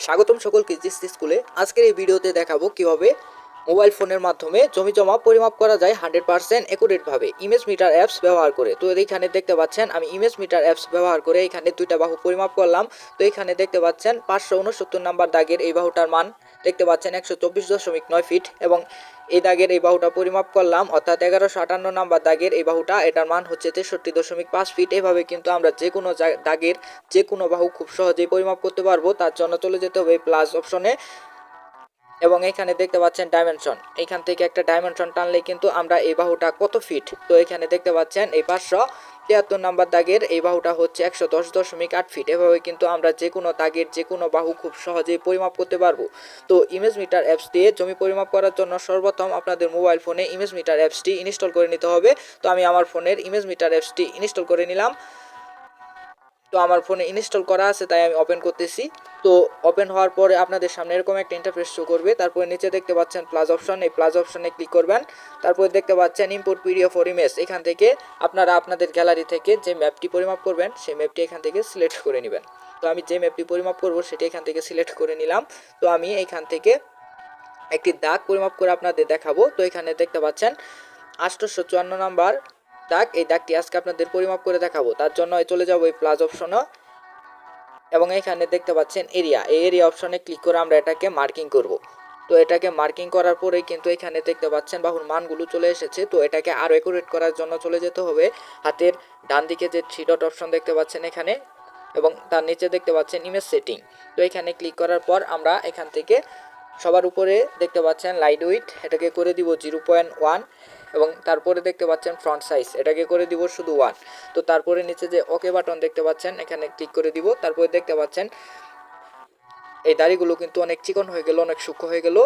স্বাগতম সকলকে জিএসটি স্কুলে। আজকের এই ভিডিওতে দেখাবো কিভাবে মোবাইল ফোনের মাধ্যমে জমি জমা পরিমাপ করা যায় 100% অ্যাকুরেটভাবে ইমেজ মিটার অ্যাপস ব্যবহার করে। তো এখানে দেখতে পাচ্ছেন আমি ইমেজ মিটার অ্যাপস ব্যবহার করে এখানে দুইটা বাহু পরিমাপ করলাম। তো এখানে দেখতে পাচ্ছেন 569 নাম্বার দাগের এই বাহুটার মান দেখতে পাচ্ছেন 124.9 ফিট এবং এই দাগের এই বাহুটা পরিমাপ করলাম অর্থাৎ 1158 নাম্বার দাগের এই বাহুটা এটার মান হচ্ছে 63.5 ফিট। এভাবে কিন্তু আমরা যে কোনো দাগের যে কোনো বাহু খুব সহজেই পরিমাপ করতে পারবো। তার জন্য চলে যেতে হবে প্লাস অপশনে এবং এখানে দেখতে পাচ্ছেন ডাইমেনশন, এখান থেকে একটা ডাইমেনশন টানলে কিন্তু আমরা এই বাহুটা কত ফিট, তো এখানে দেখতে পাচ্ছেন এই 573 নাম্বার দাগের এই বাহুটা হচ্ছে 110.8 ফিট। এভাবে কিন্তু আমরা যে কোনো দাগের যে কোনো বাহু খুব সহজেই পরিমাপ করতে পারবো। তো ইমেজ মিটার অ্যাপস দিয়ে জমি পরিমাপ করার জন্য সর্বপ্রথম আপনাদের মোবাইল ফোনে ইমেজ মিটার অ্যাপসটি ইনস্টল করে নিতে হবে। তো আমি আমার ফোনের ইমেজ মিটার অ্যাপসটি ইনস্টল করে নিলাম। তো আমার ফোনে ইনস্টল করা আছে তাই আমি ওপেন করতেছি। তো ওপেন হওয়ার পরে আপনাদের সামনে এরকম একটা ইন্টারফেস শো করবে। তারপরে নিচে দেখতে পাচ্ছেন প্লাস অপশন, এই প্লাস অপশনে ক্লিক করবেন। তারপরে দেখতে পাচ্ছেন ইম্পোর্ট পিডিএফ ফর ইমেজ, এখান থেকে আপনারা আপনাদের গ্যালারি থেকে যে ম্যাপটি পরিমাপ করবেন সেই ম্যাপটি এখান থেকে সিলেক্ট করে নেবেন। তো আমি যে ম্যাপটি পরিমাপ করব সেটি এখান থেকে সিলেক্ট করে নিলাম। তো আমি এখান থেকে একটি দাগ পরিমাপ করে আপনাদের দেখাবো। তো এখানে দেখতে পাচ্ছেন 854 নাম্বার দাগ, এই দাগটি আজকে আপনাদের পরিমাপ করে দেখাবো। তার জন্য চলে যাবো এই প্লাস অপশনে এবং এখানে দেখতে পাচ্ছেন এরিয়া, এই এরিয়া অপশনে ক্লিক করে আমরা এটাকে মার্কিং করব। তো এটাকে মার্কিং করার পরেই কিন্তু এখানে দেখতে পাচ্ছেন বাহুর মানগুলো চলে এসেছে। তো এটাকে আরও অ্যাকুরেট করার জন্য চলে যেতে হবে হাতের ডান দিকে যে 3 ডট অপশন দেখতে পাচ্ছেন এখানে এবং তার নিচে দেখতে পাচ্ছেন ইমেজ সেটিং। তো এখানে ক্লিক করার পর আমরা এখান থেকে সবার উপরে দেখতে পাচ্ছেন লাইট উইথ, এটাকে করে দিব 0.1 এবং তারপরে দেখতে পাচ্ছেন ফ্রন্ট সাইজ, এটাকে করে দিব শুধু 1। তো তারপরে নিচে যে ওকে বাটন দেখতে পাচ্ছেন এখানে ক্লিক করে দিব। তারপরে দেখতে পাচ্ছেন এই দাড়িগুলো কিন্তু অনেক চিকন হয়ে গেল, অনেক সূক্ষ্ম হয়ে গেল।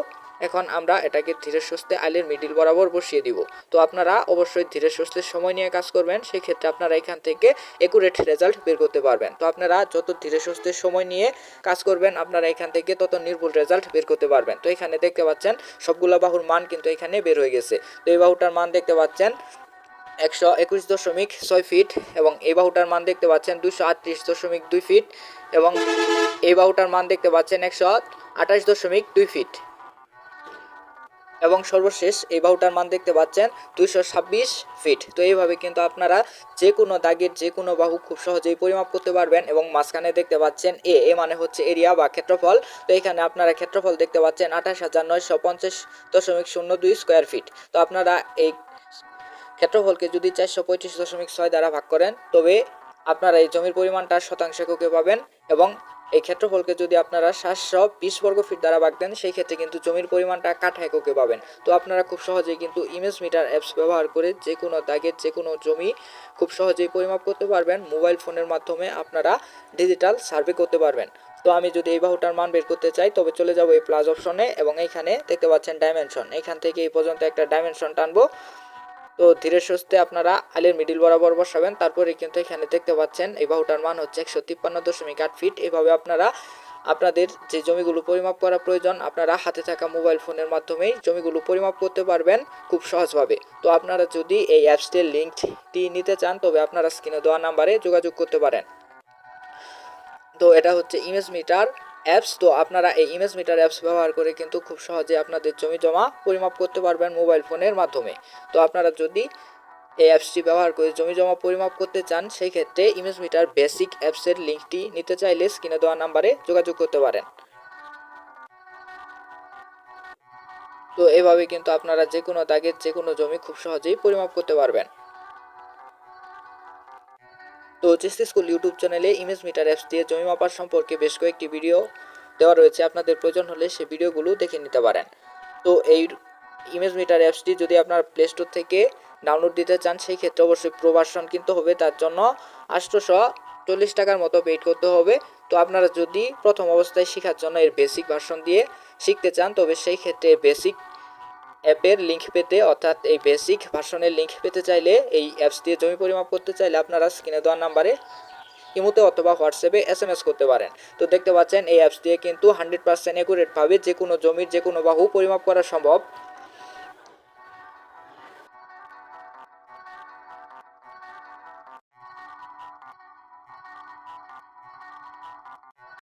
এখন আমরা এটাকে ধীরে সুস্থে আইলের মিডিল বরাবর বসিয়ে দিব। তো আপনারা অবশ্যই ধীরে সুস্থে সময় নিয়ে কাজ করবেন, সেই ক্ষেত্রে আপনারা এখান থেকে একুরেট রেজাল্ট বের করতে পারবেন। তো আপনারা যত ধীরে সুস্থে সময় নিয়ে কাজ করবেন আপনারা এখান থেকে তত নির্ভুল রেজাল্ট বের করতে পারবেন। তো এখানে দেখতে পাচ্ছেন সবগুলো বাহুর মান কিন্তু এখানে বের হয়ে গেছে। তো এই বাহুটার মান দেখতে পাচ্ছেন 121.6 ফিট এবং এই বাহুটার মান দেখতে পাচ্ছেন 238.2 ফিট এবং এই বাহুটার মান দেখতে পাচ্ছেন 128.2 ফিট এবং সর্বশেষ এই বাহুটার মান দেখতে পাচ্ছেন 226 ফিট। তো এইভাবে কিন্তু আপনারা যে কোনো দাগের যে কোনো বাহু খুব সহজেই পরিমাপ করতে পারবেন। এবং মাঝখানে দেখতে পাচ্ছেন এ মানে হচ্ছে এরিয়া বা ক্ষেত্রফল। তো এখানে আপনারা ক্ষেত্রফল দেখতে পাচ্ছেন 28,950.02 স্কোয়ার ফিট। তো আপনারা এই ক্ষেত্রফলকে যদি 435.6 দ্বারা ভাগ করেন তবে আপনারা এই জমির পরিমাণটা শতাংশ এককে পাবেন এবং এই ক্ষেত্রফলকে যদি আপনারা 720 বর্গ ফিট দ্বারা ভাগ দেন সেই ক্ষেত্রে কিন্তু জমির পরিমাণটা কাঠা এককে পাবেন। তো আপনারা খুব সহজেই কিন্তু ইমেজ মিটার অ্যাপস ব্যবহার করে যে কোনো দাগের যে কোনো জমি খুব সহজেই পরিমাপ করতে পারবেন। মোবাইল ফোনের মাধ্যমে আপনারা ডিজিটাল সার্ভে করতে পারবেন। তো আমি যদি এই বাহুটার মান বের করতে চাই তবে চলে যাব এই প্লাস অপশনে এবং এইখানে দেখতে পাচ্ছেন ডাইমেনশন, এখান থেকে এই পর্যন্ত একটা ডাইমেনশন টানবো। তো ধীরে সুস্থে আপনারা আইলের মিডিল বরাবর বসাবেন। তারপরে কিন্তু এখানে দেখতে পাচ্ছেন এই বাহুটার মান হচ্ছে 153.8 ফিট। এভাবে আপনারা আপনাদের যে জমিগুলো পরিমাপ করা প্রয়োজন আপনারা হাতে থাকা মোবাইল ফোনের মাধ্যমেই জমিগুলো পরিমাপ করতে পারবেন খুব সহজভাবে। তো আপনারা যদি এই অ্যাপসটির লিঙ্কটি নিতে চান তবে আপনারা স্ক্রিনে দেওয়া নাম্বারে যোগাযোগ করতে পারেন। তো এটা হচ্ছে ইমেজ মিটার অ্যাপস। তো আপনারা এই ইমেজ মিটার অ্যাপস ব্যবহার করে কিন্তু খুব সহজে আপনাদের জমি জমা পরিমাপ করতে পারবেন মোবাইল ফোনের মাধ্যমে। তো আপনারা যদি এই অ্যাপসটি ব্যবহার করে জমি জমা পরিমাপ করতে চান সেই ক্ষেত্রে ইমেজ মিটার বেসিক অ্যাপসের লিঙ্কটি নিতে চাইলে স্ক্রিনে দেওয়া নাম্বারে যোগাযোগ করতে পারেন। তো এভাবে কিন্তু আপনারা যে কোনো দাগের যে কোনো জমি খুব সহজেই পরিমাপ করতে পারবেন। তো জিএসটি স্কুল ইউটিউব চ্যানেলে ইমেজ মিটার অ্যাপস দিয়ে জমি মাপার সম্পর্কে বেশ কয়েকটি ভিডিও দেওয়া রয়েছে, আপনাদের প্রয়োজন হলে সেই ভিডিওগুলো দেখে নিতে পারেন। তো এই ইমেজ মিটার অ্যাপসটি যদি আপনার প্লে স্টোর থেকে ডাউনলোড দিতে চান সেই ক্ষেত্রে অবশ্যই প্রো ভার্সন কিনতে হবে, তার জন্য 840 টাকার মতো পেইড করতে হবে। তো আপনারা যদি প্রথম অবস্থায় শেখার জন্য এর বেসিক ভার্সন দিয়ে শিখতে চান তবে সেই ক্ষেত্রে বেসিক অ্যাপের লিঙ্ক পেতে অর্থাৎ এই বেসিক ভার্সনের লিঙ্ক পেতে চাইলে এই অ্যাপস দিয়ে জমি পরিমাপ করতে চাইলে আপনারা স্ক্রিনে দেওয়া নাম্বারে ইমোতে অথবা হোয়াটসঅ্যাপে SMS করতে পারেন। তো দেখতে পাচ্ছেন এই অ্যাপস দিয়ে কিন্তু 100% অ্যাকুরেটভাবে যে কোনো জমির যে কোনো বাহু পরিমাপ করা সম্ভব।